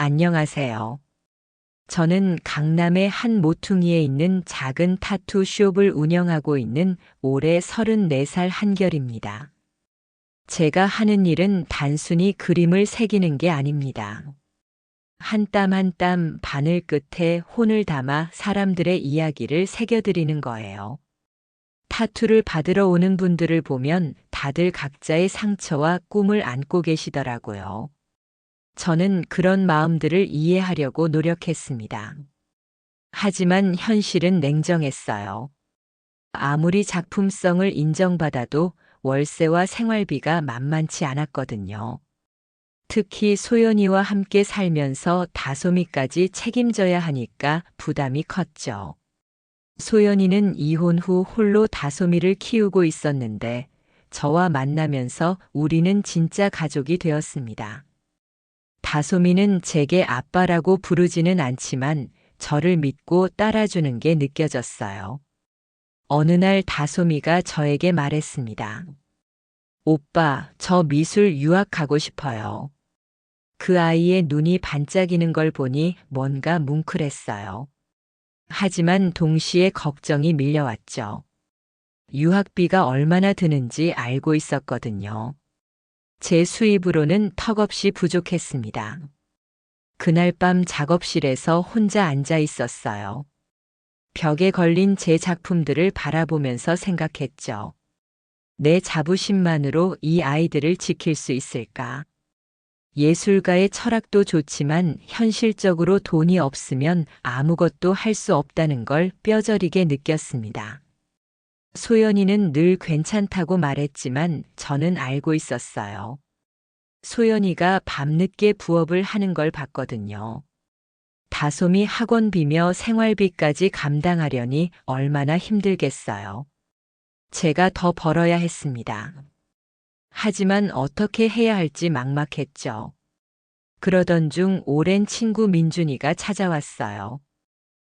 안녕하세요. 저는 강남의 한 모퉁이에 있는 작은 타투 숍을 운영하고 있는 올해 34살 한결입니다. 제가 하는 일은 단순히 그림을 새기는 게 아닙니다. 한 땀 한 땀 바늘 끝에 혼을 담아 사람들의 이야기를 새겨드리는 거예요. 타투를 받으러 오는 분들을 보면 다들 각자의 상처와 꿈을 안고 계시더라고요. 저는 그런 마음들을 이해하려고 노력했습니다. 하지만 현실은 냉정했어요. 아무리 작품성을 인정받아도 월세와 생활비가 만만치 않았거든요. 특히 소연이와 함께 살면서 다솜이까지 책임져야 하니까 부담이 컸죠. 소연이는 이혼 후 홀로 다솜이를 키우고 있었는데 저와 만나면서 우리는 진짜 가족이 되었습니다. 다솜이는 제게 아빠라고 부르지는 않지만 저를 믿고 따라주는 게 느껴졌어요. 어느 날 다솜이가 저에게 말했습니다. 오빠, 저 미술 유학하고 싶어요. 그 아이의 눈이 반짝이는 걸 보니 뭔가 뭉클했어요. 하지만 동시에 걱정이 밀려왔죠. 유학비가 얼마나 드는지 알고 있었거든요. 제 수입으로는 턱없이 부족했습니다. 그날 밤 작업실에서 혼자 앉아 있었어요. 벽에 걸린 제 작품들을 바라보면서 생각했죠. 내 자부심만으로 이 아이들을 지킬 수 있을까? 예술가의 철학도 좋지만 현실적으로 돈이 없으면 아무것도 할 수 없다는 걸 뼈저리게 느꼈습니다. 소연이는 늘 괜찮다고 말했지만 저는 알고 있었어요. 소연이가 밤늦게 부업을 하는 걸 봤거든요. 다솜이 학원비며 생활비까지 감당하려니 얼마나 힘들겠어요. 제가 더 벌어야 했습니다. 하지만 어떻게 해야 할지 막막했죠. 그러던 중 오랜 친구 민준이가 찾아왔어요.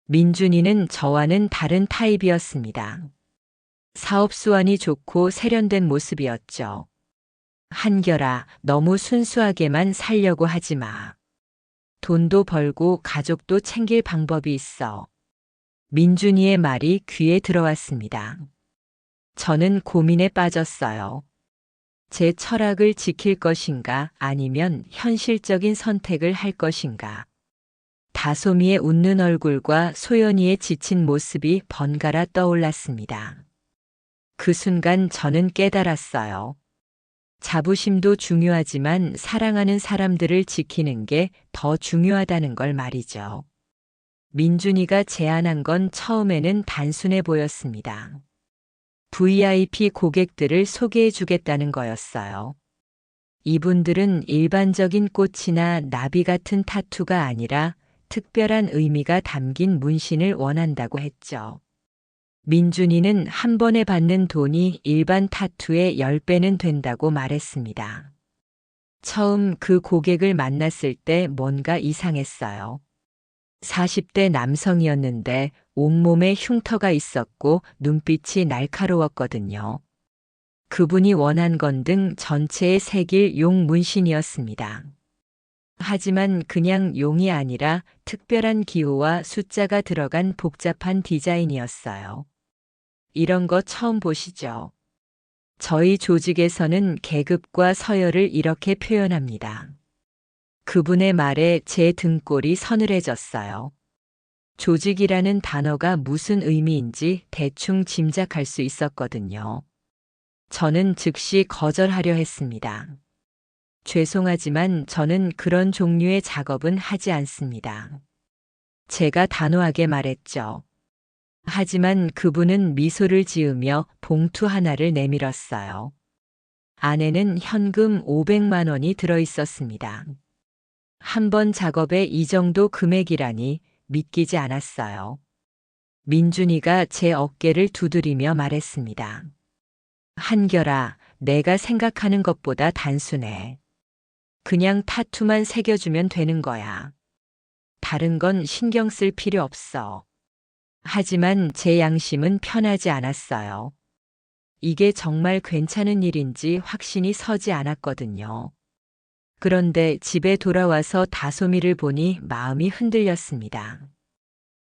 민준이는 저와는 다른 타입이었습니다. 사업 수완이 좋고 세련된 모습이었죠. 한결아, 너무 순수하게만 살려고 하지 마. 돈도 벌고 가족도 챙길 방법이 있어. 민준이의 말이 귀에 들어왔습니다. 저는 고민에 빠졌어요. 제 철학을 지킬 것인가 아니면 현실적인 선택을 할 것인가. 다솜이의 웃는 얼굴과 소연이의 지친 모습이 번갈아 떠올랐습니다. 그 순간 저는 깨달았어요. 자부심도 중요하지만 사랑하는 사람들을 지키는 게 더 중요하다는 걸 말이죠. 민준이가 제안한 건 처음에는 단순해 보였습니다. VIP 고객들을 소개해 주겠다는 거였어요. 이분들은 일반적인 꽃이나 나비 같은 타투가 아니라 특별한 의미가 담긴 문신을 원한다고 했죠. 민준이는 한 번에 받는 돈이 일반 타투의 10배는 된다고 말했습니다. 처음 그 고객을 만났을 때 뭔가 이상했어요. 40대 남성이었는데 온몸에 흉터가 있었고 눈빛이 날카로웠거든요. 그분이 원한 건 등 전체에 새길 용 문신이었습니다. 하지만 그냥 용이 아니라 특별한 기호와 숫자가 들어간 복잡한 디자인이었어요. 이런 거 처음 보시죠? 저희 조직에서는 계급과 서열을 이렇게 표현합니다. 그분의 말에 제 등골이 서늘해졌어요. 조직이라는 단어가 무슨 의미인지 대충 짐작할 수 있었거든요. 저는 즉시 거절하려 했습니다. 죄송하지만 저는 그런 종류의 작업은 하지 않습니다. 제가 단호하게 말했죠. 하지만 그분은 미소를 지으며 봉투 하나를 내밀었어요. 안에는 현금 500만 원이 들어 있었습니다. 한 번 작업에 이 정도 금액이라니 믿기지 않았어요. 민준이가 제 어깨를 두드리며 말했습니다. 한결아, 내가 생각하는 것보다 단순해. 그냥 타투만 새겨주면 되는 거야. 다른 건 신경 쓸 필요 없어. 하지만 제 양심은 편하지 않았어요. 이게 정말 괜찮은 일인지 확신이 서지 않았거든요. 그런데 집에 돌아와서 다솜이를 보니 마음이 흔들렸습니다.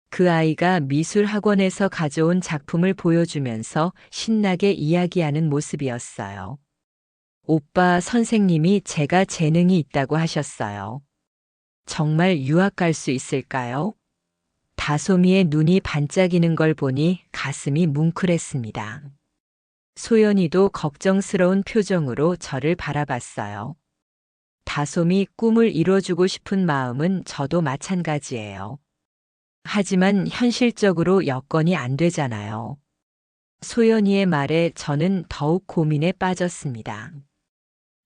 그 아이가 미술학원에서 가져온 작품을 보여주면서 신나게 이야기하는 모습이었어요. 오빠, 선생님이 제가 재능이 있다고 하셨어요. 정말 유학 갈 수 있을까요? 다솜이의 눈이 반짝이는 걸 보니 가슴이 뭉클했습니다. 소연이도 걱정스러운 표정으로 저를 바라봤어요. 다솜이 꿈을 이뤄주고 싶은 마음은 저도 마찬가지예요. 하지만 현실적으로 여건이 안 되잖아요. 소연이의 말에 저는 더욱 고민에 빠졌습니다.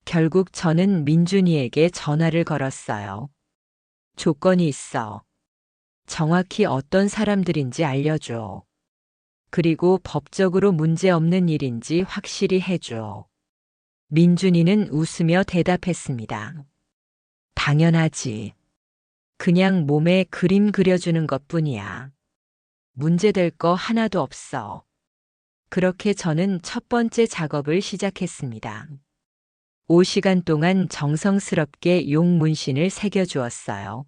결국 저는 민준이에게 전화를 걸었어요. 조건이 있어. 정확히 어떤 사람들인지 알려줘. 그리고 법적으로 문제 없는 일인지 확실히 해줘. 민준이는 웃으며 대답했습니다. 당연하지. 그냥 몸에 그림 그려주는 것뿐이야. 문제될 거 하나도 없어. 그렇게 저는 첫 번째 작업을 시작했습니다. 5시간 동안 정성스럽게 용 문신을 새겨주었어요.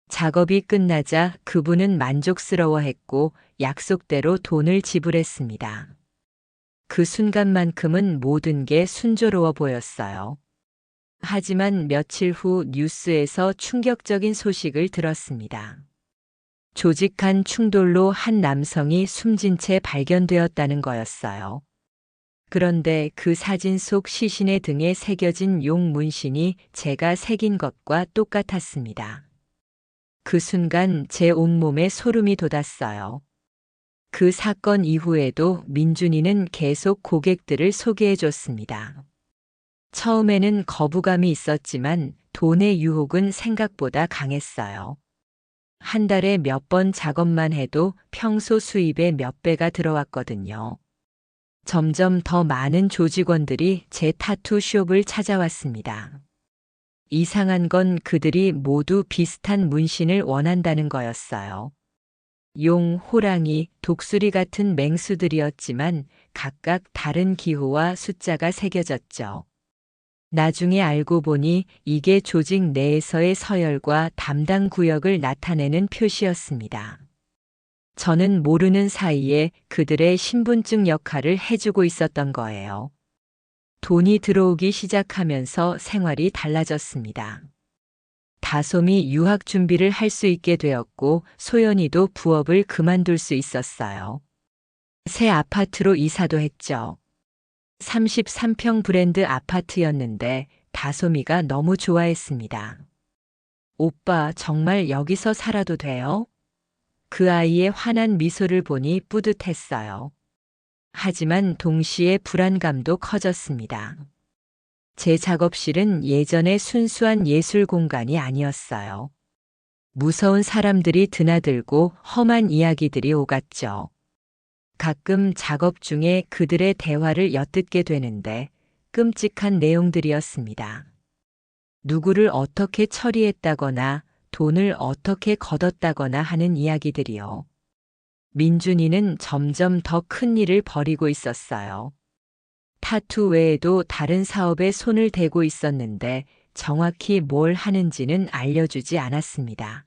작업이 끝나자 그분은 만족스러워했고 약속대로 돈을 지불했습니다. 그 순간만큼은 모든 게 순조로워 보였어요. 하지만 며칠 후 뉴스에서 충격적인 소식을 들었습니다. 조직 간 충돌로 한 남성이 숨진 채 발견되었다는 거였어요. 그런데 그 사진 속 시신의 등에 새겨진 용 문신이 제가 새긴 것과 똑같았습니다. 그 순간 제 온몸에 소름이 돋았어요. 그 사건 이후에도 민준이는 계속 고객들을 소개해 줬습니다. 처음에는 거부감이 있었지만 돈의 유혹은 생각보다 강했어요. 한 달에 몇 번 작업만 해도 평소 수입의 몇 배가 들어왔거든요. 점점 더 많은 조직원들이 제 타투숍을 찾아왔습니다. 이상한 건 그들이 모두 비슷한 문신을 원한다는 거였어요. 용, 호랑이, 독수리 같은 맹수들이었지만 각각 다른 기호와 숫자가 새겨졌죠. 나중에 알고 보니 이게 조직 내에서의 서열과 담당 구역을 나타내는 표시였습니다. 저는 모르는 사이에 그들의 신분증 역할을 해주고 있었던 거예요. 돈이 들어오기 시작하면서 생활이 달라졌습니다. 다솜이 유학 준비를 할 수 있게 되었고 소연이도 부업을 그만둘 수 있었어요. 새 아파트로 이사도 했죠. 33평 브랜드 아파트였는데 다솜이가 너무 좋아했습니다. 오빠, 정말 여기서 살아도 돼요? 그 아이의 환한 미소를 보니 뿌듯했어요. 하지만 동시에 불안감도 커졌습니다. 제 작업실은 예전의 순수한 예술 공간이 아니었어요. 무서운 사람들이 드나들고 험한 이야기들이 오갔죠. 가끔 작업 중에 그들의 대화를 엿듣게 되는데 끔찍한 내용들이었습니다. 누구를 어떻게 처리했다거나 돈을 어떻게 거뒀다거나 하는 이야기들이요. 민준이는 점점 더 큰 일을 벌이고 있었어요. 타투 외에도 다른 사업에 손을 대고 있었는데 정확히 뭘 하는지는 알려주지 않았습니다.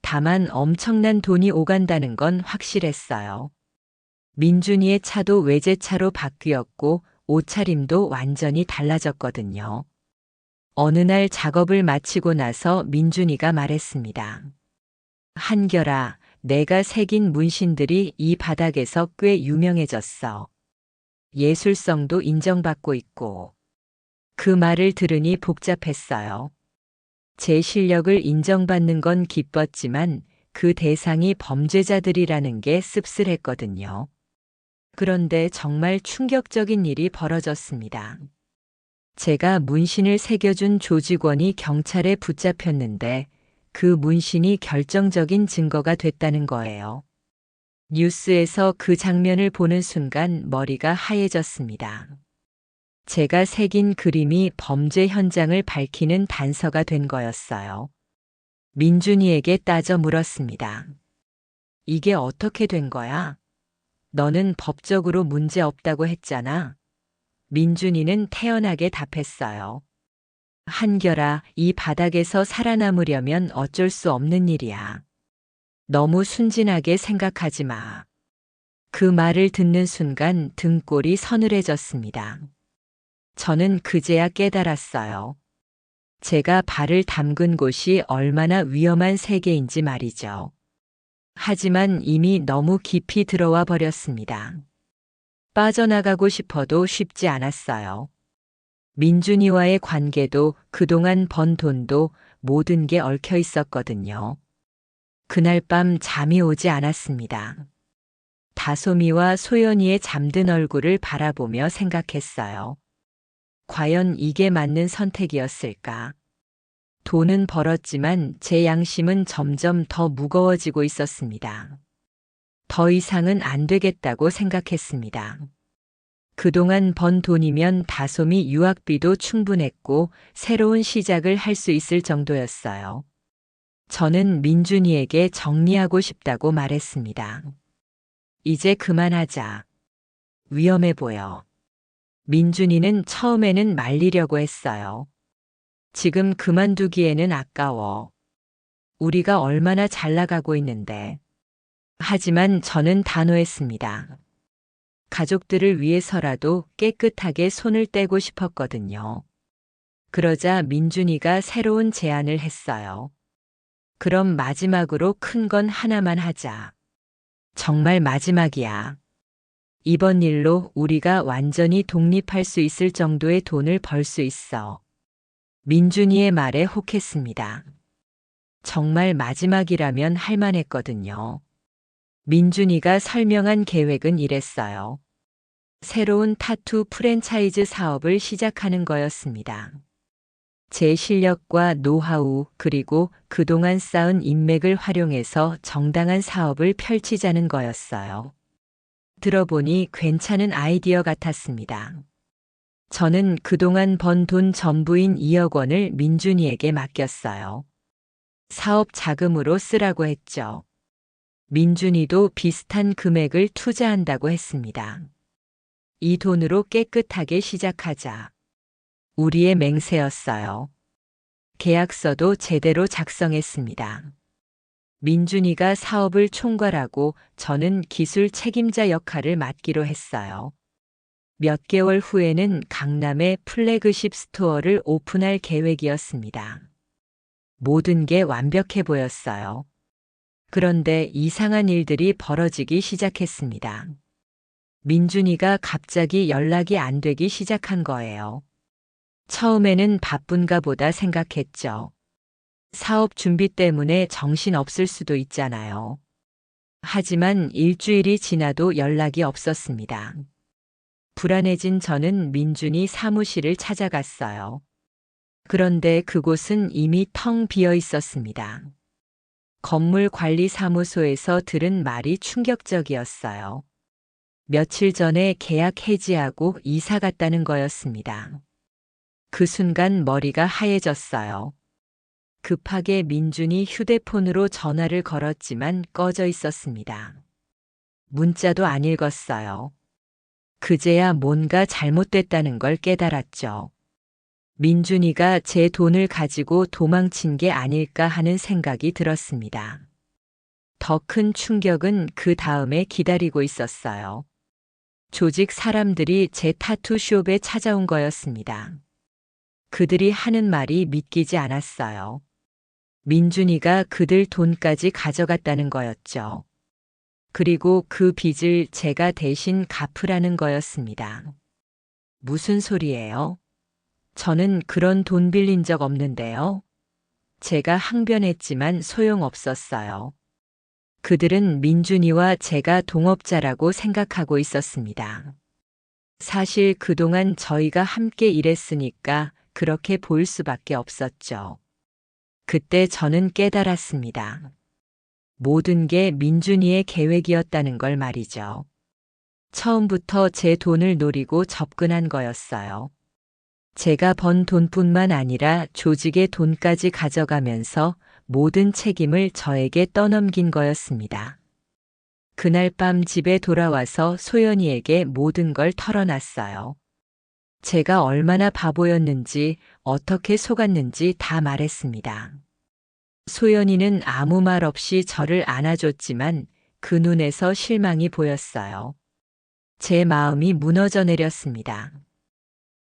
다만 엄청난 돈이 오간다는 건 확실했어요. 민준이의 차도 외제차로 바뀌었고 옷차림도 완전히 달라졌거든요. 어느 날 작업을 마치고 나서 민준이가 말했습니다. 한결아, 내가 새긴 문신들이 이 바닥에서 꽤 유명해졌어. 예술성도 인정받고 있고. 그 말을 들으니 복잡했어요. 제 실력을 인정받는 건 기뻤지만 그 대상이 범죄자들이라는 게 씁쓸했거든요. 그런데 정말 충격적인 일이 벌어졌습니다. 제가 문신을 새겨준 조직원이 경찰에 붙잡혔는데 그 문신이 결정적인 증거가 됐다는 거예요. 뉴스에서 그 장면을 보는 순간 머리가 하얘졌습니다. 제가 새긴 그림이 범죄 현장을 밝히는 단서가 된 거였어요. 민준이에게 따져 물었습니다. 이게 어떻게 된 거야? 너는 법적으로 문제 없다고 했잖아. 민준이는 태연하게 답했어요. 한결아, 이 바닥에서 살아남으려면 어쩔 수 없는 일이야. 너무 순진하게 생각하지 마. 그 말을 듣는 순간 등골이 서늘해졌습니다. 저는 그제야 깨달았어요. 제가 발을 담근 곳이 얼마나 위험한 세계인지 말이죠. 하지만 이미 너무 깊이 들어와 버렸습니다. 빠져나가고 싶어도 쉽지 않았어요. 민준이와의 관계도 그동안 번 돈도 모든 게 얽혀 있었거든요. 그날 밤 잠이 오지 않았습니다. 다솜이와 소연이의 잠든 얼굴을 바라보며 생각했어요. 과연 이게 맞는 선택이었을까? 돈은 벌었지만 제 양심은 점점 더 무거워지고 있었습니다. 더 이상은 안 되겠다고 생각했습니다. 그동안 번 돈이면 다솜이 유학비도 충분했고 새로운 시작을 할 수 있을 정도였어요. 저는 민준이에게 정리하고 싶다고 말했습니다. 이제 그만하자. 위험해 보여. 민준이는 처음에는 말리려고 했어요. 지금 그만두기에는 아까워. 우리가 얼마나 잘 나가고 있는데. 하지만 저는 단호했습니다. 가족들을 위해서라도 깨끗하게 손을 떼고 싶었거든요. 그러자 민준이가 새로운 제안을 했어요. 그럼 마지막으로 큰 건 하나만 하자. 정말 마지막이야. 이번 일로 우리가 완전히 독립할 수 있을 정도의 돈을 벌 수 있어. 민준이의 말에 혹했습니다. 정말 마지막이라면 할 만했거든요. 민준이가 설명한 계획은 이랬어요. 새로운 타투 프랜차이즈 사업을 시작하는 거였습니다. 제 실력과 노하우 그리고 그동안 쌓은 인맥을 활용해서 정당한 사업을 펼치자는 거였어요. 들어보니 괜찮은 아이디어 같았습니다. 저는 그동안 번 돈 전부인 2억 원을 민준이에게 맡겼어요. 사업 자금으로 쓰라고 했죠. 민준이도 비슷한 금액을 투자한다고 했습니다. 이 돈으로 깨끗하게 시작하자. 우리의 맹세였어요. 계약서도 제대로 작성했습니다. 민준이가 사업을 총괄하고 저는 기술 책임자 역할을 맡기로 했어요. 몇 개월 후에는 강남에 플래그십 스토어를 오픈할 계획이었습니다. 모든 게 완벽해 보였어요. 그런데 이상한 일들이 벌어지기 시작했습니다. 민준이가 갑자기 연락이 안 되기 시작한 거예요. 처음에는 바쁜가 보다 생각했죠. 사업 준비 때문에 정신 없을 수도 있잖아요. 하지만 일주일이 지나도 연락이 없었습니다. 불안해진 저는 민준이 사무실을 찾아갔어요. 그런데 그곳은 이미 텅 비어 있었습니다. 건물 관리 사무소에서 들은 말이 충격적이었어요. 며칠 전에 계약 해지하고 이사 갔다는 거였습니다. 그 순간 머리가 하얘졌어요. 급하게 민준이 휴대폰으로 전화를 걸었지만 꺼져 있었습니다. 문자도 안 읽었어요. 그제야 뭔가 잘못됐다는 걸 깨달았죠. 민준이가 제 돈을 가지고 도망친 게 아닐까 하는 생각이 들었습니다. 더 큰 충격은 그 다음에 기다리고 있었어요. 조직 사람들이 제 타투숍에 찾아온 거였습니다. 그들이 하는 말이 믿기지 않았어요. 민준이가 그들 돈까지 가져갔다는 거였죠. 그리고 그 빚을 제가 대신 갚으라는 거였습니다. 무슨 소리예요? 저는 그런 돈 빌린 적 없는데요. 제가 항변했지만 소용없었어요. 그들은 민준이와 제가 동업자라고 생각하고 있었습니다. 사실 그동안 저희가 함께 일했으니까 그렇게 보일 수밖에 없었죠. 그때 저는 깨달았습니다. 모든 게 민준이의 계획이었다는 걸 말이죠. 처음부터 제 돈을 노리고 접근한 거였어요. 제가 번 돈뿐만 아니라 조직의 돈까지 가져가면서 모든 책임을 저에게 떠넘긴 거였습니다. 그날 밤 집에 돌아와서 소연이에게 모든 걸 털어놨어요. 제가 얼마나 바보였는지, 어떻게 속았는지 다 말했습니다. 소연이는 아무 말 없이 저를 안아줬지만 그 눈에서 실망이 보였어요. 제 마음이 무너져 내렸습니다.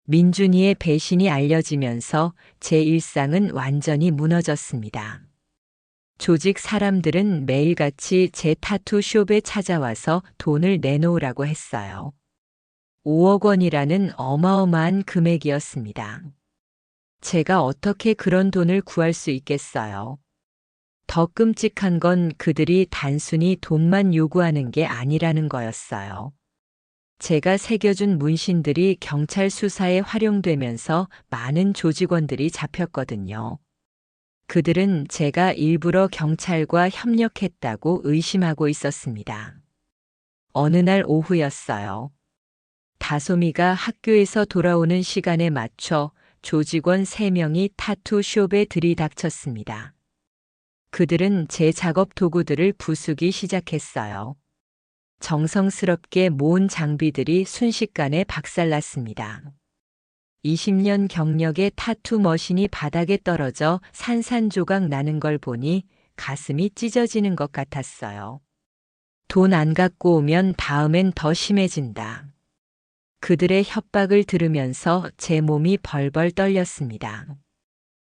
민준이의 배신이 알려지면서 제 일상은 완전히 무너졌습니다. 조직 사람들은 매일같이 제 타투숍에 찾아와서 돈을 내놓으라고 했어요. 5억 원이라는 어마어마한 금액이었습니다. 제가 어떻게 그런 돈을 구할 수 있겠어요? 더 끔찍한 건 그들이 단순히 돈만 요구하는 게 아니라는 거였어요. 제가 새겨준 문신들이 경찰 수사에 활용되면서 많은 조직원들이 잡혔거든요. 그들은 제가 일부러 경찰과 협력했다고 의심하고 있었습니다. 어느 날 오후였어요. 다솜이가 학교에서 돌아오는 시간에 맞춰 조직원 3명이 타투숍에 들이닥쳤습니다. 그들은 제 작업 도구들을 부수기 시작했어요. 정성스럽게 모은 장비들이 순식간에 박살났습니다. 20년 경력의 타투 머신이 바닥에 떨어져 산산조각 나는 걸 보니 가슴이 찢어지는 것 같았어요. 돈 안 갖고 오면 다음엔 더 심해진다. 그들의 협박을 들으면서 제 몸이 벌벌 떨렸습니다.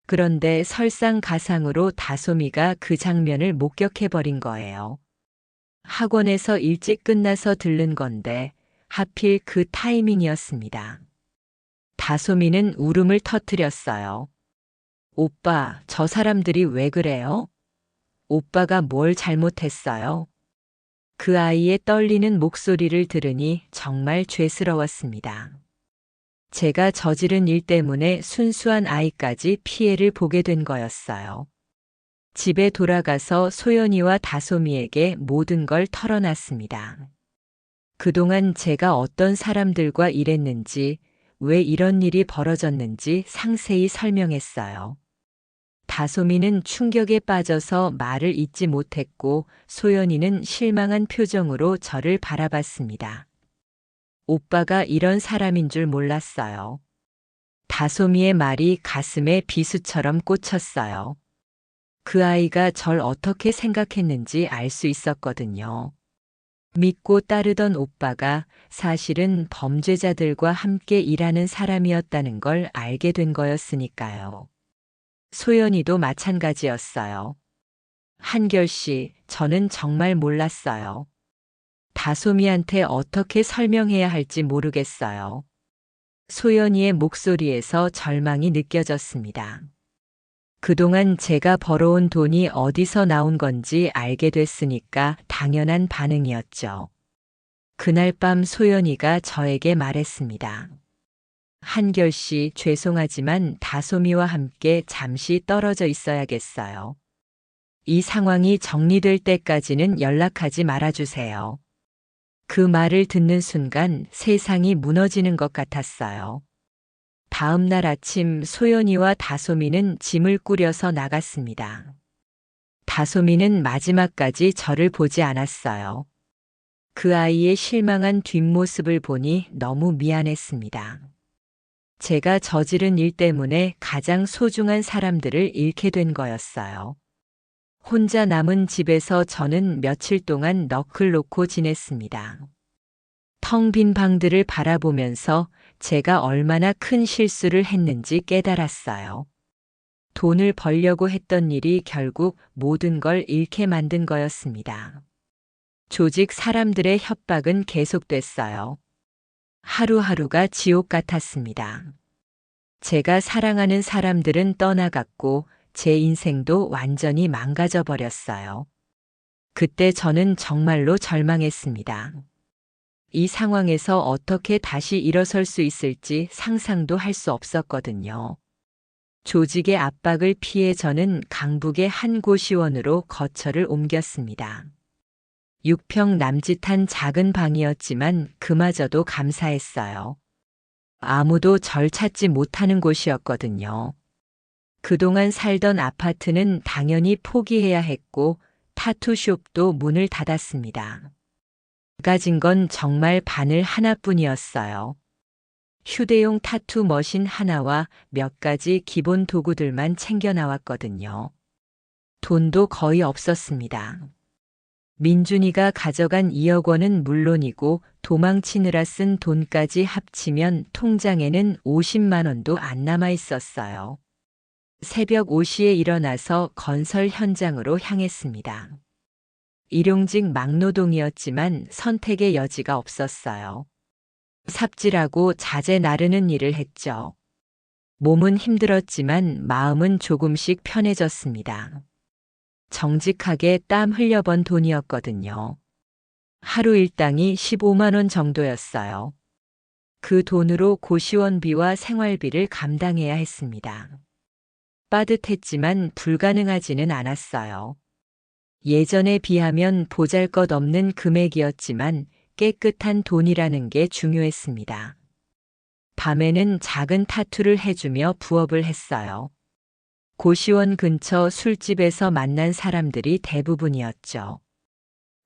그런데 설상가상으로 다솜이가 그 장면을 목격해버린 거예요. 학원에서 일찍 끝나서 들른 건데 하필 그 타이밍이었습니다. 다솜이는 울음을 터뜨렸어요. 오빠, 저 사람들이 왜 그래요? 오빠가 뭘 잘못했어요? 그 아이의 떨리는 목소리를 들으니 정말 죄스러웠습니다. 제가 저지른 일 때문에 순수한 아이까지 피해를 보게 된 거였어요. 집에 돌아가서 소연이와 다솜이에게 모든 걸 털어놨습니다. 그동안 제가 어떤 사람들과 일했는지, 왜 이런 일이 벌어졌는지 상세히 설명했어요. 다솜이는 충격에 빠져서 말을 잇지 못했고 소연이는 실망한 표정으로 저를 바라봤습니다. 오빠가 이런 사람인 줄 몰랐어요. 다솜이의 말이 가슴에 비수처럼 꽂혔어요. 그 아이가 절 어떻게 생각했는지 알 수 있었거든요. 믿고 따르던 오빠가 사실은 범죄자들과 함께 일하는 사람이었다는 걸 알게 된 거였으니까요. 소연이도 마찬가지였어요. 한결 씨, 저는 정말 몰랐어요. 다솜이한테 어떻게 설명해야 할지 모르겠어요. 소연이의 목소리에서 절망이 느껴졌습니다. 그동안 제가 벌어온 돈이 어디서 나온 건지 알게 됐으니까 당연한 반응이었죠. 그날 밤 소연이가 저에게 말했습니다. 한결 씨, 죄송하지만 다솜이와 함께 잠시 떨어져 있어야겠어요. 이 상황이 정리될 때까지는 연락하지 말아주세요. 그 말을 듣는 순간 세상이 무너지는 것 같았어요. 다음 날 아침 소연이와 다솜이는 짐을 꾸려서 나갔습니다. 다솜이는 마지막까지 저를 보지 않았어요. 그 아이의 실망한 뒷모습을 보니 너무 미안했습니다. 제가 저지른 일 때문에 가장 소중한 사람들을 잃게 된 거였어요. 혼자 남은 집에서 저는 며칠 동안 넋을 놓고 지냈습니다. 텅 빈 방들을 바라보면서 제가 얼마나 큰 실수를 했는지 깨달았어요. 돈을 벌려고 했던 일이 결국 모든 걸 잃게 만든 거였습니다. 조직 사람들의 협박은 계속됐어요. 하루하루가 지옥 같았습니다. 제가 사랑하는 사람들은 떠나갔고 제 인생도 완전히 망가져 버렸어요. 그때 저는 정말로 절망했습니다. 이 상황에서 어떻게 다시 일어설 수 있을지 상상도 할 수 없었거든요. 조직의 압박을 피해 저는 강북의 한 고시원으로 거처를 옮겼습니다. 6평 남짓한 작은 방이었지만 그마저도 감사했어요. 아무도 절 찾지 못하는 곳이었거든요. 그동안 살던 아파트는 당연히 포기해야 했고 타투숍도 문을 닫았습니다. 가진 건 정말 바늘 하나뿐이었어요. 휴대용 타투 머신 하나와 몇 가지 기본 도구들만 챙겨 나왔거든요. 돈도 거의 없었습니다. 민준이가 가져간 2억 원은 물론이고 도망치느라 쓴 돈까지 합치면 통장에는 50만 원도 안 남아 있었어요. 새벽 5시에 일어나서 건설 현장으로 향했습니다. 일용직 막노동이었지만 선택의 여지가 없었어요. 삽질하고 자재 나르는 일을 했죠. 몸은 힘들었지만 마음은 조금씩 편해졌습니다. 정직하게 땀 흘려번 돈이었거든요. 하루 일당이 15만 원 정도였어요. 그 돈으로 고시원비와 생활비를 감당해야 했습니다. 빠듯했지만 불가능하지는 않았어요. 예전에 비하면 보잘것없는 금액이었지만 깨끗한 돈이라는 게 중요했습니다. 밤에는 작은 타투를 해주며 부업을 했어요. 고시원 근처 술집에서 만난 사람들이 대부분이었죠.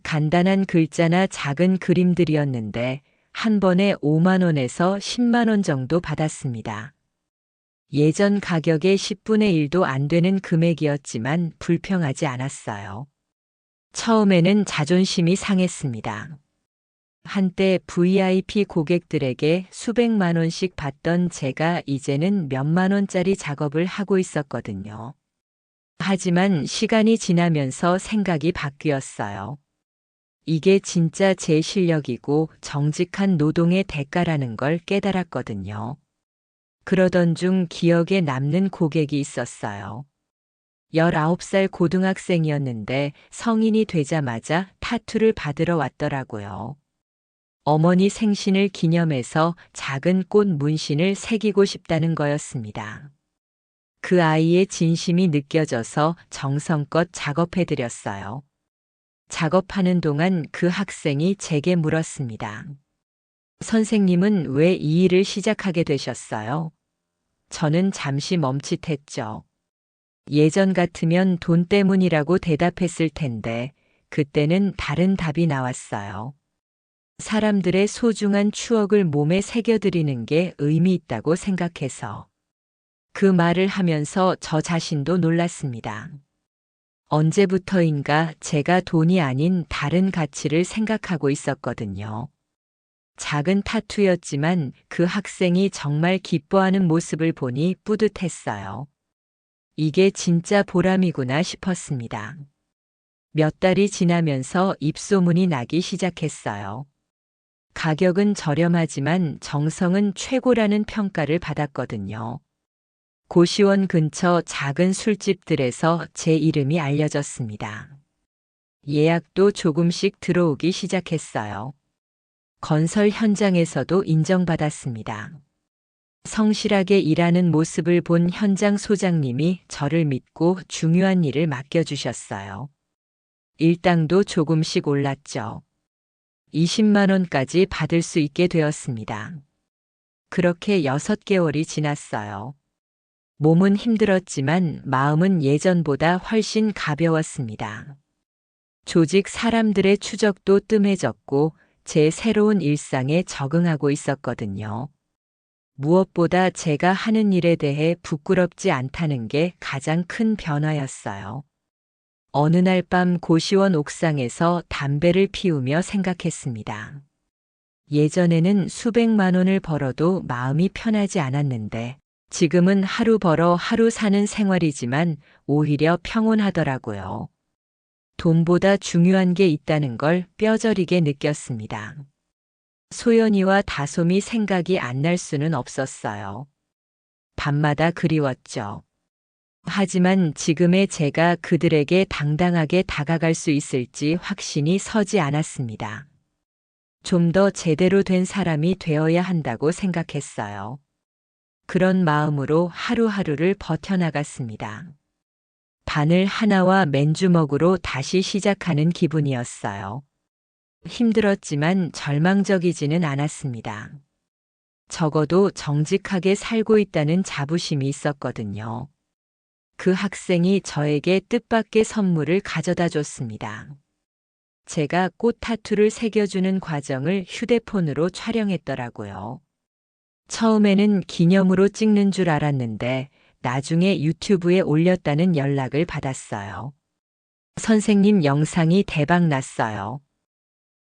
간단한 글자나 작은 그림들이었는데 한 번에 5만 원에서 10만 원 정도 받았습니다. 예전 가격의 10분의 1도 안 되는 금액이었지만 불평하지 않았어요. 처음에는 자존심이 상했습니다. 한때 VIP 고객들에게 수백만 원씩 받던 제가 이제는 몇만 원짜리 작업을 하고 있었거든요. 하지만 시간이 지나면서 생각이 바뀌었어요. 이게 진짜 제 실력이고 정직한 노동의 대가라는 걸 깨달았거든요. 그러던 중 기억에 남는 고객이 있었어요. 19살 고등학생이었는데 성인이 되자마자 타투를 받으러 왔더라고요. 어머니 생신을 기념해서 작은 꽃 문신을 새기고 싶다는 거였습니다. 그 아이의 진심이 느껴져서 정성껏 작업해드렸어요. 작업하는 동안 그 학생이 제게 물었습니다. 선생님은 왜 이 일을 시작하게 되셨어요? 저는 잠시 멈칫했죠. 예전 같으면 돈 때문이라고 대답했을 텐데 그때는 다른 답이 나왔어요. 사람들의 소중한 추억을 몸에 새겨드리는 게 의미 있다고 생각해서. 그 말을 하면서 저 자신도 놀랐습니다. 언제부터인가 제가 돈이 아닌 다른 가치를 생각하고 있었거든요. 작은 타투였지만 그 학생이 정말 기뻐하는 모습을 보니 뿌듯했어요. 이게 진짜 보람이구나 싶었습니다. 몇 달이 지나면서 입소문이 나기 시작했어요. 가격은 저렴하지만 정성은 최고라는 평가를 받았거든요. 고시원 근처 작은 술집들에서 제 이름이 알려졌습니다. 예약도 조금씩 들어오기 시작했어요. 건설 현장에서도 인정받았습니다. 성실하게 일하는 모습을 본 현장 소장님이 저를 믿고 중요한 일을 맡겨주셨어요. 일당도 조금씩 올랐죠. 20만 원까지 받을 수 있게 되었습니다. 그렇게 6개월이 지났어요. 몸은 힘들었지만 마음은 예전보다 훨씬 가벼웠습니다. 조직 사람들의 추적도 뜸해졌고 제 새로운 일상에 적응하고 있었거든요. 무엇보다 제가 하는 일에 대해 부끄럽지 않다는 게 가장 큰 변화였어요. 어느 날 밤 고시원 옥상에서 담배를 피우며 생각했습니다. 예전에는 수백만 원을 벌어도 마음이 편하지 않았는데 지금은 하루 벌어 하루 사는 생활이지만 오히려 평온하더라고요. 돈보다 중요한 게 있다는 걸 뼈저리게 느꼈습니다. 소연이와 다솜이 생각이 안 날 수는 없었어요. 밤마다 그리웠죠. 하지만 지금의 제가 그들에게 당당하게 다가갈 수 있을지 확신이 서지 않았습니다. 좀 더 제대로 된 사람이 되어야 한다고 생각했어요. 그런 마음으로 하루하루를 버텨나갔습니다. 바늘 하나와 맨주먹으로 다시 시작하는 기분이었어요. 힘들었지만 절망적이지는 않았습니다. 적어도 정직하게 살고 있다는 자부심이 있었거든요. 그 학생이 저에게 뜻밖의 선물을 가져다 줬습니다. 제가 꽃 타투를 새겨주는 과정을 휴대폰으로 촬영했더라고요. 처음에는 기념으로 찍는 줄 알았는데 나중에 유튜브에 올렸다는 연락을 받았어요. 선생님 영상이 대박 났어요.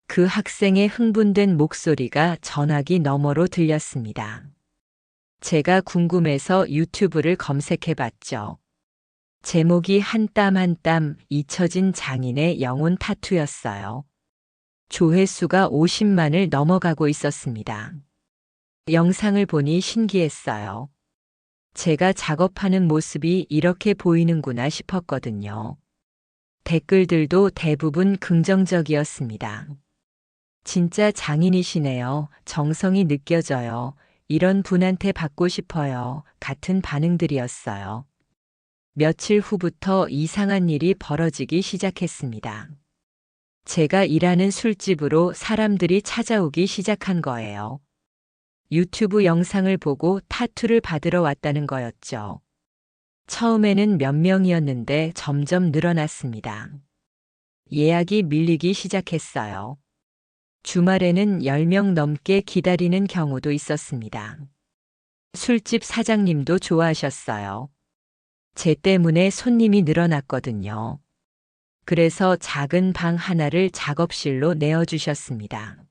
그 학생의 흥분된 목소리가 전화기 너머로 들렸습니다. 제가 궁금해서 유튜브를 검색해 봤죠. 제목이 한 땀 한 땀 잊혀진 장인의 영혼 타투였어요. 조회수가 50만을 넘어가고 있었습니다. 영상을 보니 신기했어요. 제가 작업하는 모습이 이렇게 보이는구나 싶었거든요. 댓글들도 대부분 긍정적이었습니다. 진짜 장인이시네요. 정성이 느껴져요. 이런 분한테 받고 싶어요. 같은 반응들이었어요. 며칠 후부터 이상한 일이 벌어지기 시작했습니다. 제가 일하는 술집으로 사람들이 찾아오기 시작한 거예요. 유튜브 영상을 보고 타투를 받으러 왔다는 거였죠. 처음에는 몇 명이었는데 점점 늘어났습니다. 예약이 밀리기 시작했어요. 주말에는 10명 넘게 기다리는 경우도 있었습니다. 술집 사장님도 좋아하셨어요. 제 때문에 손님이 늘어났거든요. 그래서 작은 방 하나를 작업실로 내어주셨습니다.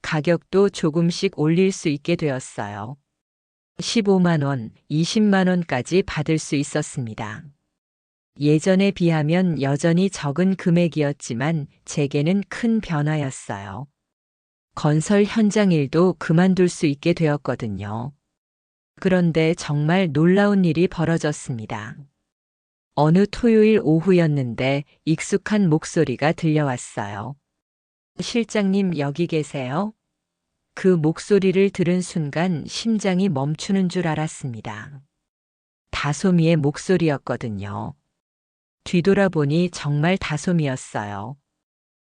가격도 조금씩 올릴 수 있게 되었어요. 15만 원, 20만 원까지 받을 수 있었습니다. 예전에 비하면 여전히 적은 금액이었지만 제게는 큰 변화였어요. 건설 현장 일도 그만둘 수 있게 되었거든요. 그런데 정말 놀라운 일이 벌어졌습니다. 어느 토요일 오후였는데 익숙한 목소리가 들려왔어요. 실장님 여기 계세요? 그 목소리를 들은 순간 심장이 멈추는 줄 알았습니다. 다솜이의 목소리였거든요. 뒤돌아보니 정말 다솜이었어요.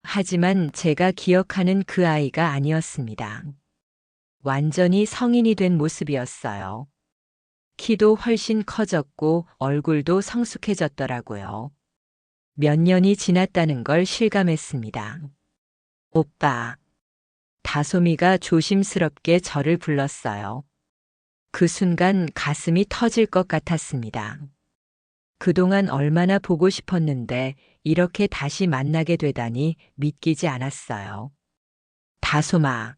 하지만 제가 기억하는 그 아이가 아니었습니다. 완전히 성인이 된 모습이었어요. 키도 훨씬 커졌고 얼굴도 성숙해졌더라고요. 몇 년이 지났다는 걸 실감했습니다. 오빠. 다솜이가 조심스럽게 저를 불렀어요. 그 순간 가슴이 터질 것 같았습니다. 그동안 얼마나 보고 싶었는데 이렇게 다시 만나게 되다니 믿기지 않았어요. 다솜아.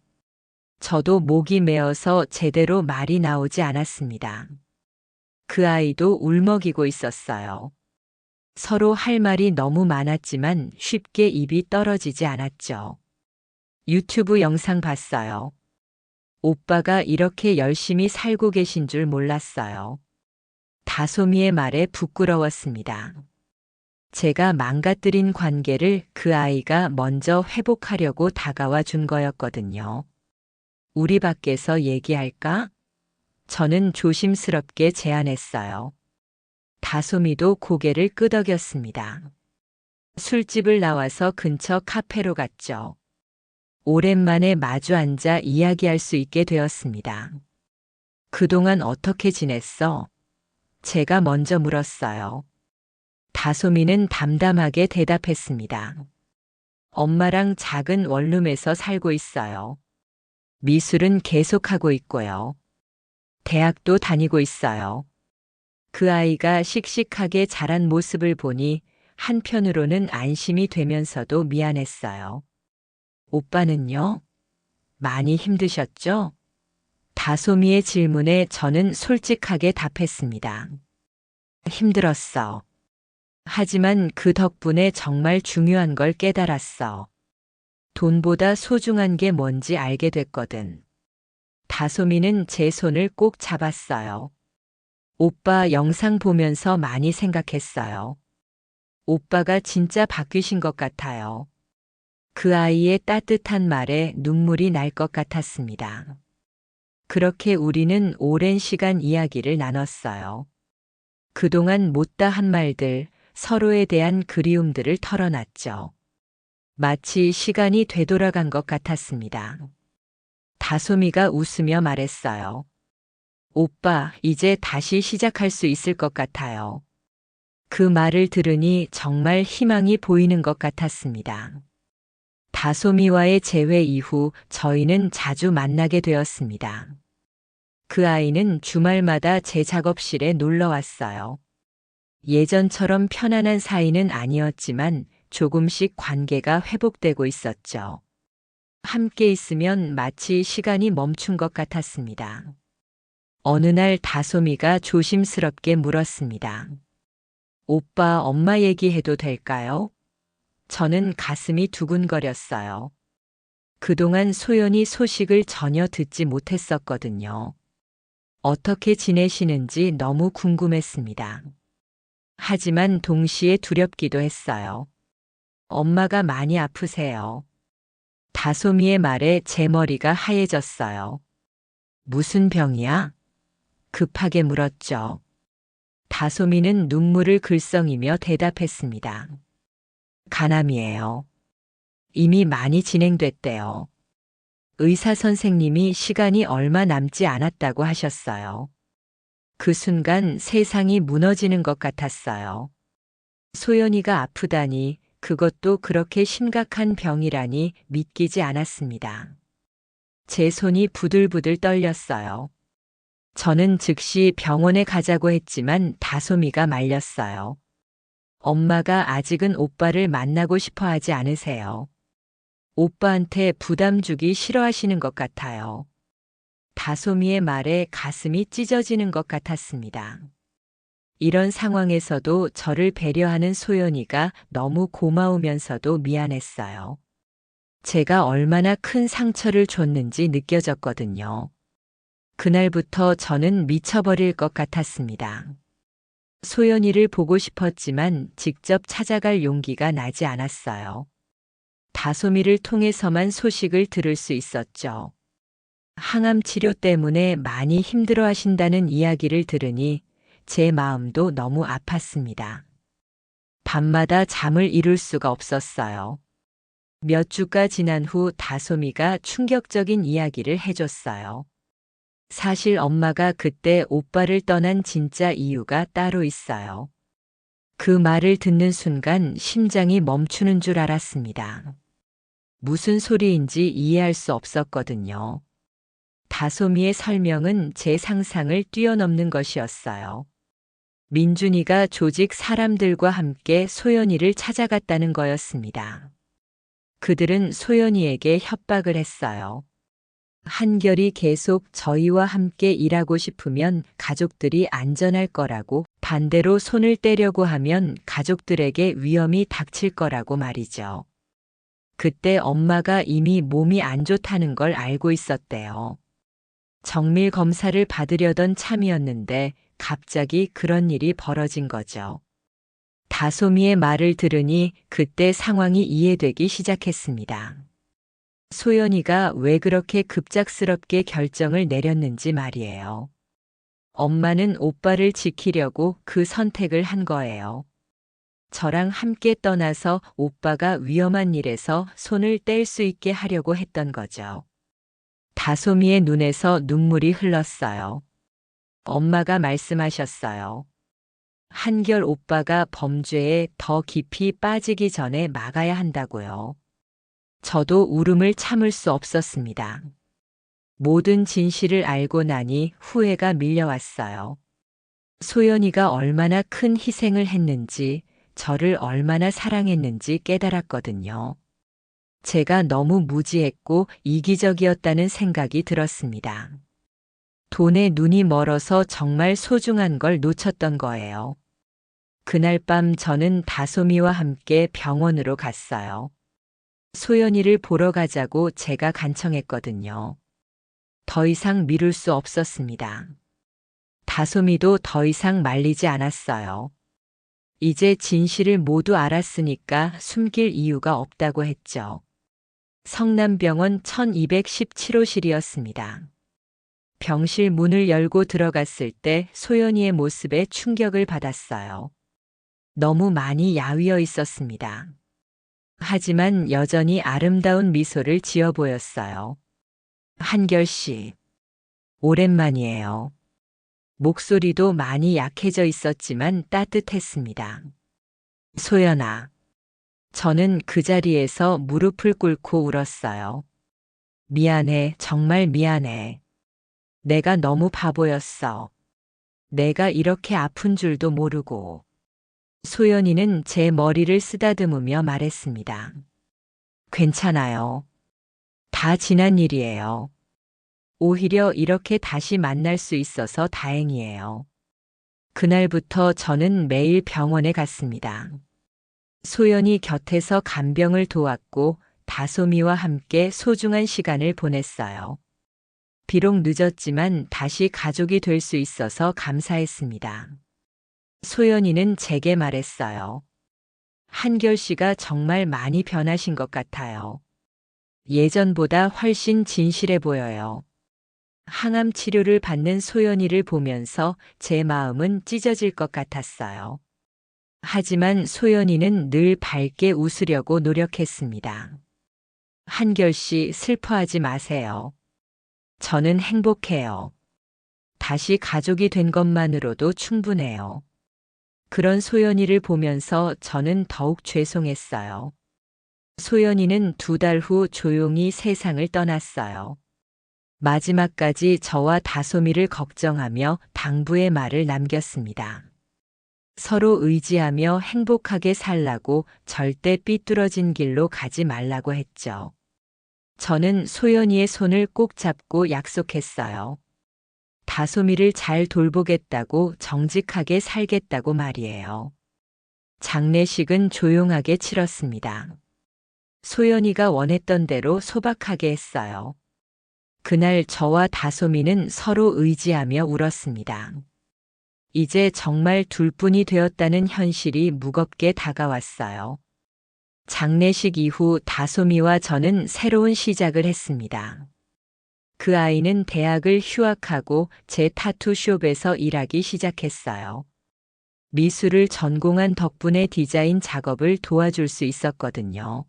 저도 목이 메어서 제대로 말이 나오지 않았습니다. 그 아이도 울먹이고 있었어요. 서로 할 말이 너무 많았지만 쉽게 입이 떨어지지 않았죠. 유튜브 영상 봤어요. 오빠가 이렇게 열심히 살고 계신 줄 몰랐어요. 다솜이의 말에 부끄러웠습니다. 제가 망가뜨린 관계를 그 아이가 먼저 회복하려고 다가와 준 거였거든요. 우리 밖에서 얘기할까? 저는 조심스럽게 제안했어요. 다솜이도 고개를 끄덕였습니다. 술집을 나와서 근처 카페로 갔죠. 오랜만에 마주 앉아 이야기할 수 있게 되었습니다. 그동안 어떻게 지냈어? 제가 먼저 물었어요. 다솜이는 담담하게 대답했습니다. 엄마랑 작은 원룸에서 살고 있어요. 미술은 계속하고 있고요. 대학도 다니고 있어요. 그 아이가 씩씩하게 자란 모습을 보니 한편으로는 안심이 되면서도 미안했어요. 오빠는요? 많이 힘드셨죠? 다솜이의 질문에 저는 솔직하게 답했습니다. 힘들었어. 하지만 그 덕분에 정말 중요한 걸 깨달았어. 돈보다 소중한 게 뭔지 알게 됐거든. 다솜이는 제 손을 꼭 잡았어요. 오빠 영상 보면서 많이 생각했어요. 오빠가 진짜 바뀌신 것 같아요. 그 아이의 따뜻한 말에 눈물이 날 것 같았습니다. 그렇게 우리는 오랜 시간 이야기를 나눴어요. 그동안 못다 한 말들, 서로에 대한 그리움들을 털어놨죠. 마치 시간이 되돌아간 것 같았습니다. 다솜이가 웃으며 말했어요. 오빠, 이제 다시 시작할 수 있을 것 같아요. 그 말을 들으니 정말 희망이 보이는 것 같았습니다. 다솜이와의 재회 이후 저희는 자주 만나게 되었습니다. 그 아이는 주말마다 제 작업실에 놀러 왔어요. 예전처럼 편안한 사이는 아니었지만 조금씩 관계가 회복되고 있었죠. 함께 있으면 마치 시간이 멈춘 것 같았습니다. 어느 날 다솜이가 조심스럽게 물었습니다. 오빠, 엄마 얘기해도 될까요? 저는 가슴이 두근거렸어요. 그동안 소연이 소식을 전혀 듣지 못했었거든요. 어떻게 지내시는지 너무 궁금했습니다. 하지만 동시에 두렵기도 했어요. 엄마가 많이 아프세요. 다솜이의 말에 제 머리가 하얘졌어요. 무슨 병이야? 급하게 물었죠. 다솜이는 눈물을 글썽이며 대답했습니다. 간암이에요. 이미 많이 진행됐대요. 의사 선생님이 시간이 얼마 남지 않았다고 하셨어요. 그 순간 세상이 무너지는 것 같았어요. 소연이가 아프다니, 그것도 그렇게 심각한 병이라니 믿기지 않았습니다. 제 손이 부들부들 떨렸어요. 저는 즉시 병원에 가자고 했지만 다솜이가 말렸어요. 엄마가 아직은 오빠를 만나고 싶어 하지 않으세요. 오빠한테 부담 주기 싫어하시는 것 같아요. 다솜이의 말에 가슴이 찢어지는 것 같았습니다. 이런 상황에서도 저를 배려하는 소연이가 너무 고마우면서도 미안했어요. 제가 얼마나 큰 상처를 줬는지 느껴졌거든요. 그날부터 저는 미쳐버릴 것 같았습니다. 소연이를 보고 싶었지만 직접 찾아갈 용기가 나지 않았어요. 다솜이를 통해서만 소식을 들을 수 있었죠. 항암 치료 때문에 많이 힘들어 하신다는 이야기를 들으니 제 마음도 너무 아팠습니다. 밤마다 잠을 이룰 수가 없었어요. 몇 주가 지난 후 다솜이가 충격적인 이야기를 해줬어요. 사실 엄마가 그때 오빠를 떠난 진짜 이유가 따로 있어요. 그 말을 듣는 순간 심장이 멈추는 줄 알았습니다. 무슨 소리인지 이해할 수 없었거든요. 다솜이의 설명은 제 상상을 뛰어넘는 것이었어요. 민준이가 조직 사람들과 함께 소연이를 찾아갔다는 거였습니다. 그들은 소연이에게 협박을 했어요. 한결이 계속 저희와 함께 일하고 싶으면 가족들이 안전할 거라고, 반대로 손을 떼려고 하면 가족들에게 위험이 닥칠 거라고 말이죠. 그때 엄마가 이미 몸이 안 좋다는 걸 알고 있었대요. 정밀 검사를 받으려던 참이었는데 갑자기 그런 일이 벌어진 거죠. 다솜이의 말을 들으니 그때 상황이 이해되기 시작했습니다. 소연이가 왜 그렇게 급작스럽게 결정을 내렸는지 말이에요. 엄마는 오빠를 지키려고 그 선택을 한 거예요. 저랑 함께 떠나서 오빠가 위험한 일에서 손을 뗄 수 있게 하려고 했던 거죠. 다솜이의 눈에서 눈물이 흘렀어요. 엄마가 말씀하셨어요. 한결 오빠가 범죄에 더 깊이 빠지기 전에 막아야 한다고요. 저도 울음을 참을 수 없었습니다. 모든 진실을 알고 나니 후회가 밀려왔어요. 소연이가 얼마나 큰 희생을 했는지, 저를 얼마나 사랑했는지 깨달았거든요. 제가 너무 무지했고 이기적이었다는 생각이 들었습니다. 돈에 눈이 멀어서 정말 소중한 걸 놓쳤던 거예요. 그날 밤 저는 다솜이와 함께 병원으로 갔어요. 소연이를 보러 가자고 제가 간청했거든요. 더 이상 미룰 수 없었습니다. 다솜이도 더 이상 말리지 않았어요. 이제 진실을 모두 알았으니까 숨길 이유가 없다고 했죠. 성남병원 1217호실이었습니다. 병실 문을 열고 들어갔을 때 소연이의 모습에 충격을 받았어요. 너무 많이 야위어 있었습니다. 하지만 여전히 아름다운 미소를 지어 보였어요. 한결 씨, 오랜만이에요. 목소리도 많이 약해져 있었지만 따뜻했습니다. 소연아. 저는 그 자리에서 무릎을 꿇고 울었어요. 미안해, 정말 미안해. 내가 너무 바보였어. 내가 이렇게 아픈 줄도 모르고. 소연이는 제 머리를 쓰다듬으며 말했습니다. 괜찮아요. 다 지난 일이에요. 오히려 이렇게 다시 만날 수 있어서 다행이에요. 그날부터 저는 매일 병원에 갔습니다. 소연이 곁에서 간병을 도왔고 다솜이와 함께 소중한 시간을 보냈어요. 비록 늦었지만 다시 가족이 될 수 있어서 감사했습니다. 소연이는 제게 말했어요. 한결 씨가 정말 많이 변하신 것 같아요. 예전보다 훨씬 진실해 보여요. 항암 치료를 받는 소연이를 보면서 제 마음은 찢어질 것 같았어요. 하지만 소연이는 늘 밝게 웃으려고 노력했습니다. 한결 씨, 슬퍼하지 마세요. 저는 행복해요. 다시 가족이 된 것만으로도 충분해요. 그런 소연이를 보면서 저는 더욱 죄송했어요. 소연이는 2달 후 조용히 세상을 떠났어요. 마지막까지 저와 다솜이를 걱정하며 당부의 말을 남겼습니다. 서로 의지하며 행복하게 살라고, 절대 삐뚤어진 길로 가지 말라고 했죠. 저는 소연이의 손을 꼭 잡고 약속했어요. 다솜이를 잘 돌보겠다고, 정직하게 살겠다고 말이에요. 장례식은 조용하게 치렀습니다. 소연이가 원했던 대로 소박하게 했어요. 그날 저와 다솜이는 서로 의지하며 울었습니다. 이제 정말 둘뿐이 되었다는 현실이 무겁게 다가왔어요. 장례식 이후 다솜이와 저는 새로운 시작을 했습니다. 그 아이는 대학을 휴학하고 제 타투숍에서 일하기 시작했어요. 미술을 전공한 덕분에 디자인 작업을 도와줄 수 있었거든요.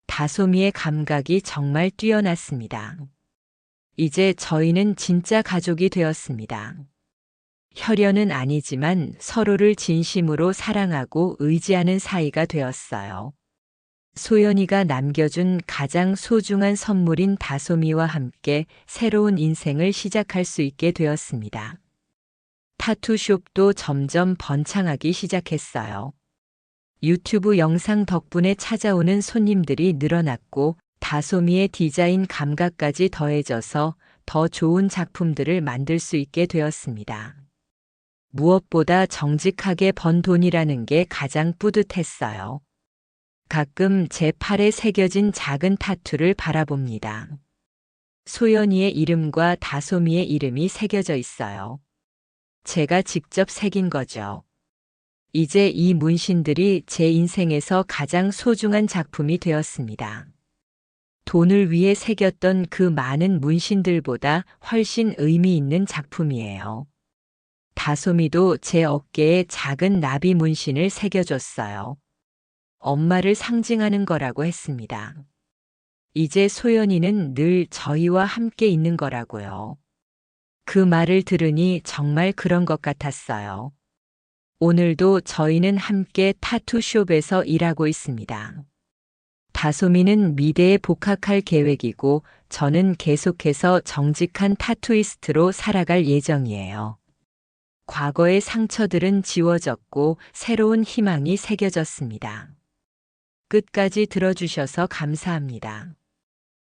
다솜이의 감각이 정말 뛰어났습니다. 이제 저희는 진짜 가족이 되었습니다. 혈연은 아니지만 서로를 진심으로 사랑하고 의지하는 사이가 되었어요. 소연이가 남겨준 가장 소중한 선물인 다솜이와 함께 새로운 인생을 시작할 수 있게 되었습니다. 타투숍도 점점 번창하기 시작했어요. 유튜브 영상 덕분에 찾아오는 손님들이 늘어났고 다솜이의 디자인 감각까지 더해져서 더 좋은 작품들을 만들 수 있게 되었습니다. 무엇보다 정직하게 번 돈이라는 게 가장 뿌듯했어요. 가끔 제 팔에 새겨진 작은 타투를 바라봅니다. 소연이의 이름과 다솜이의 이름이 새겨져 있어요. 제가 직접 새긴 거죠. 이제 이 문신들이 제 인생에서 가장 소중한 작품이 되었습니다. 돈을 위해 새겼던 그 많은 문신들보다 훨씬 의미 있는 작품이에요. 다솜이도 제 어깨에 작은 나비 문신을 새겨줬어요. 엄마를 상징하는 거라고 했습니다. 이제 소연이는 늘 저희와 함께 있는 거라고요. 그 말을 들으니 정말 그런 것 같았어요. 오늘도 저희는 함께 타투숍에서 일하고 있습니다. 다솜이는 미대에 복학할 계획이고 저는 계속해서 정직한 타투이스트로 살아갈 예정이에요. 과거의 상처들은 지워졌고 새로운 희망이 새겨졌습니다. 끝까지 들어주셔서 감사합니다.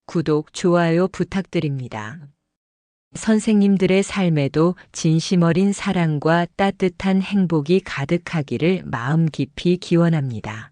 구독, 좋아요 부탁드립니다. 선생님들의 삶에도 진심 어린 사랑과 따뜻한 행복이 가득하기를 마음 깊이 기원합니다.